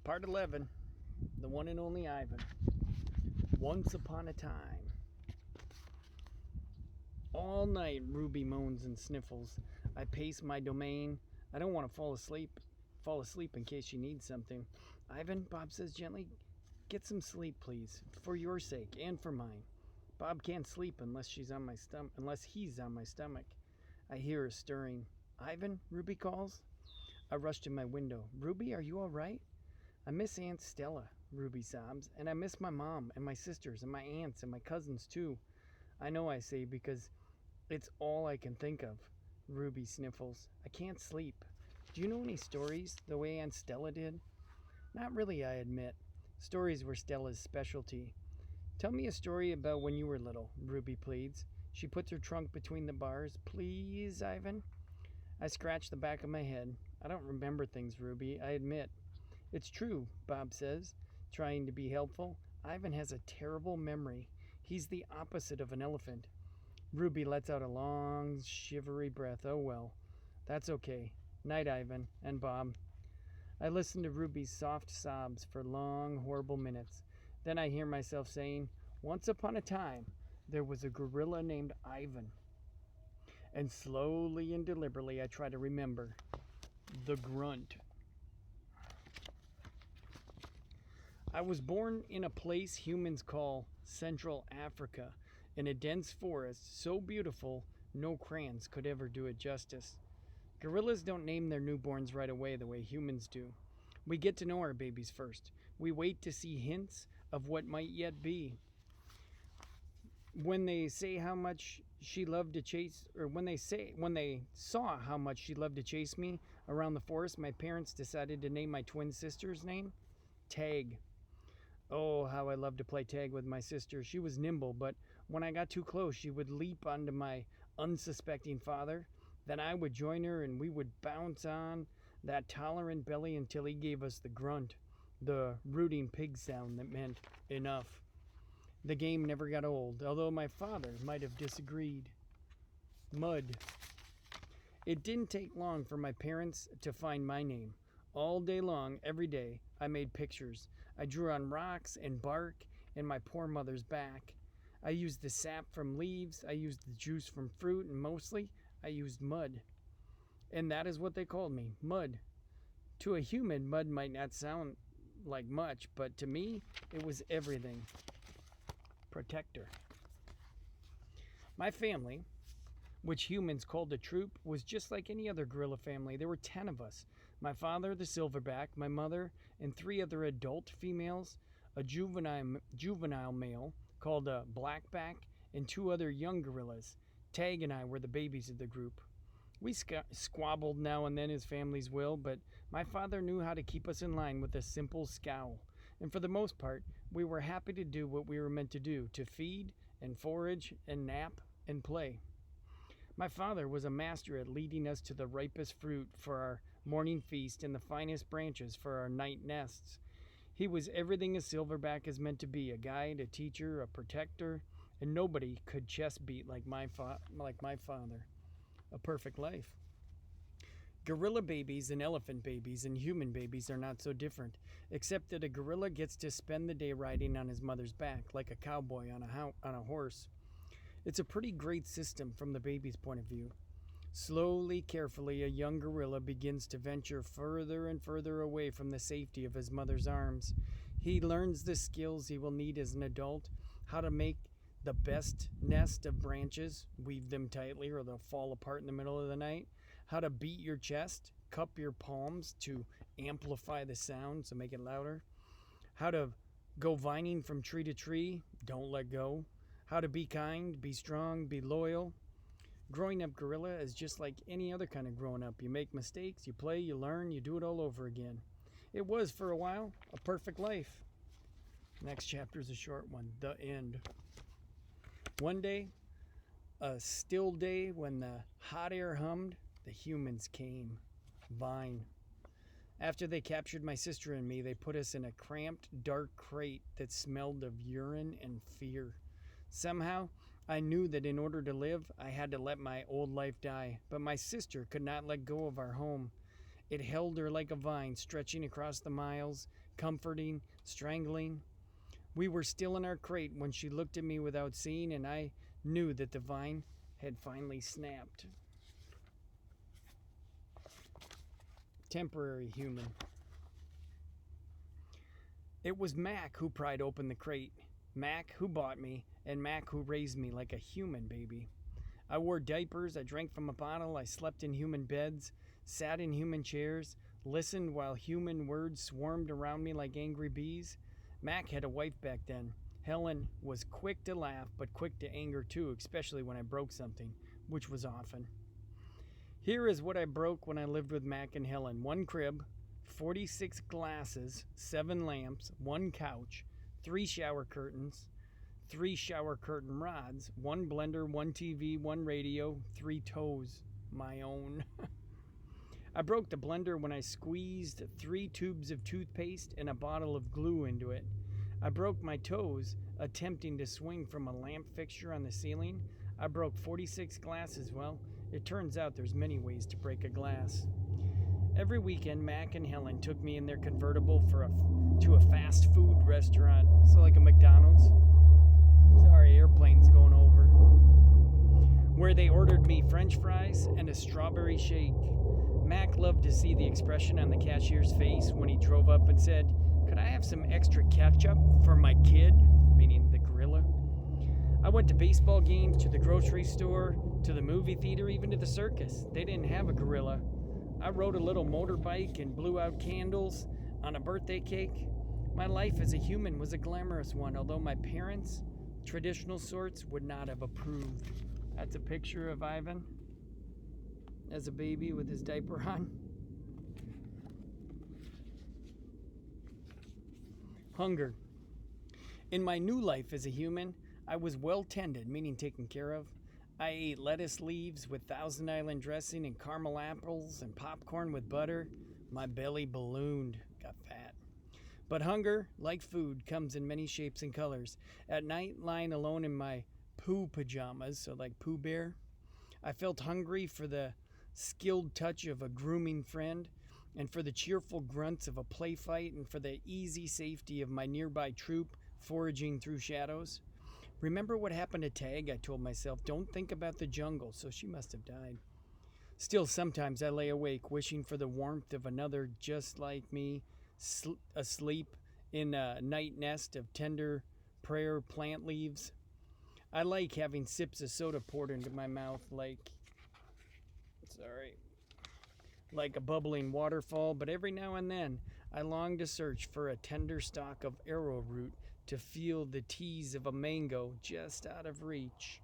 Part 11. The one and only Ivan. Once upon a time. All night Ruby moans and sniffles. I pace my domain. I don't want to fall asleep in case she needs something. Ivan, Bob says gently, get some sleep, please, for your sake and for mine. Bob can't sleep unless he's on my stomach. I hear her stirring. Ivan, Ruby calls. I rush to my window. Ruby, are you all right? I miss Aunt Stella, Ruby sobs, and I miss my mom and my sisters and my aunts and my cousins too. I know, I say, because it's all I can think of. Ruby sniffles. I can't sleep. Do you know any stories the way Aunt Stella did? Not really, I admit. Stories were Stella's specialty. Tell me a story about when you were little, Ruby pleads. She puts her trunk between the bars. Please, Ivan? I scratch the back of my head. I don't remember things, Ruby, I admit. It's true, Bob says, trying to be helpful. Ivan has a terrible memory. He's the opposite of an elephant. Ruby lets out a long, shivery breath. Oh well, that's okay. Night, Ivan and Bob. I listen to Ruby's soft sobs for long, horrible minutes. Then I hear myself saying, once upon a time, there was a gorilla named Ivan. And slowly and deliberately I try to remember. The grunt. I was born in a place humans call Central Africa, in a dense forest so beautiful no crayons could ever do it justice. Gorillas don't name their newborns right away the way humans do. We get to know our babies first. We wait to see hints of what might yet be. When they saw how much she loved to chase me around the forest, my parents decided to name my twin sister's name Tag. Oh, how I loved to play tag with my sister. She was nimble, but when I got too close, she would leap onto my unsuspecting father. Then I would join her and we would bounce on that tolerant belly until he gave us the grunt, the rooting pig sound that meant enough. The game never got old, although my father might have disagreed. Mud. It didn't take long for my parents to find my name. All day long, every day, I made pictures. I drew on rocks and bark and my poor mother's back. I used the sap from leaves, I used the juice from fruit, and mostly, I used mud. And that is what they called me, Mud. To a human, mud might not sound like much, but to me, it was everything. Protector. My family, which humans called a troop, was just like any other gorilla family. There were 10 of us. My father, the silverback, my mother, and 3 other adult females, a juvenile male called a blackback, and 2 other young gorillas. Tag and I were the babies of the group. We squabbled now and then as families will, but my father knew how to keep us in line with a simple scowl. And for the most part, we were happy to do what we were meant to do, to feed and forage and nap and play. My father was a master at leading us to the ripest fruit for our morning feast and the finest branches for our night nests. He was everything a silverback is meant to be, a guide, a teacher, a protector, and nobody could chest beat like my father. A perfect life. Gorilla babies and elephant babies and human babies are not so different, except that a gorilla gets to spend the day riding on his mother's back like a cowboy on a horse. It's a pretty great system from the baby's point of view. Slowly, carefully, a young gorilla begins to venture further and further away from the safety of his mother's arms. He learns the skills he will need as an adult, how to make the best nest of branches, weave them tightly or they'll fall apart in the middle of the night, how to beat your chest, cup your palms to amplify the sound, so make it louder, how to go vining from tree to tree, don't let go, how to be kind, be strong, be loyal. Growing up gorilla is just like any other kind of growing up. You make mistakes, you play, you learn, you do it all over again. It was, for a while, a perfect life. Next chapter is a short one, the end. One day, a still day when the hot air hummed, the humans came. Vine. After they captured my sister and me, they put us in a cramped, dark crate that smelled of urine and fear. Somehow, I knew that in order to live, I had to let my old life die, but my sister could not let go of our home. It held her like a vine, stretching across the miles, comforting, strangling. We were still in our crate when she looked at me without seeing, and I knew that the vine had finally snapped. Temporary human. It was Mac who pried open the crate. Mac who bought me, and Mac who raised me like a human baby. I wore diapers, I drank from a bottle, I slept in human beds, sat in human chairs, listened while human words swarmed around me like angry bees. Mac had a wife back then. Helen was quick to laugh, but quick to anger too, especially when I broke something, which was often. Here is what I broke when I lived with Mac and Helen. 1 crib, 46 glasses, 7 lamps, 1 couch, 3 shower curtains, 3 shower curtain rods, 1 blender, 1 TV, 1 radio, 3 toes, my own. I broke the blender when I squeezed 3 tubes of toothpaste and a bottle of glue into it. I broke my toes attempting to swing from a lamp fixture on the ceiling. I broke 46 glasses. Well, it turns out there's many ways to break a glass. Every weekend, Mac and Helen took me in their convertible to a fast food restaurant. So like a McDonald's. Sorry, airplane's going over. Where they ordered me French fries and a strawberry shake. Mac loved to see the expression on the cashier's face when he drove up and said, "Could I have some extra ketchup for my kid?" Meaning the gorilla. I went to baseball games, to the grocery store, to the movie theater, even to the circus. They didn't have a gorilla. I rode a little motorbike and blew out candles on a birthday cake. My life as a human was a glamorous one, although my parents, traditional sorts, would not have approved. That's a picture of Ivan as a baby with his diaper on. Hunger. In my new life as a human, I was well tended, meaning taken care of. I ate lettuce leaves with Thousand Island dressing and caramel apples and popcorn with butter. My belly ballooned, got fat. But hunger, like food, comes in many shapes and colors. At night, lying alone in my poo pajamas, so like Pooh Bear, I felt hungry for the skilled touch of a grooming friend, and for the cheerful grunts of a play fight, and for the easy safety of my nearby troop foraging through shadows. Remember what happened to Tag? I told myself, don't think about the jungle, so she must have died. Still, sometimes I lay awake, wishing for the warmth of another just like me, asleep in a night nest of tender prayer plant leaves. I like having sips of soda poured into my mouth like a bubbling waterfall, but every now and then I long to search for a tender stalk of arrowroot to feel the tease of a mango just out of reach.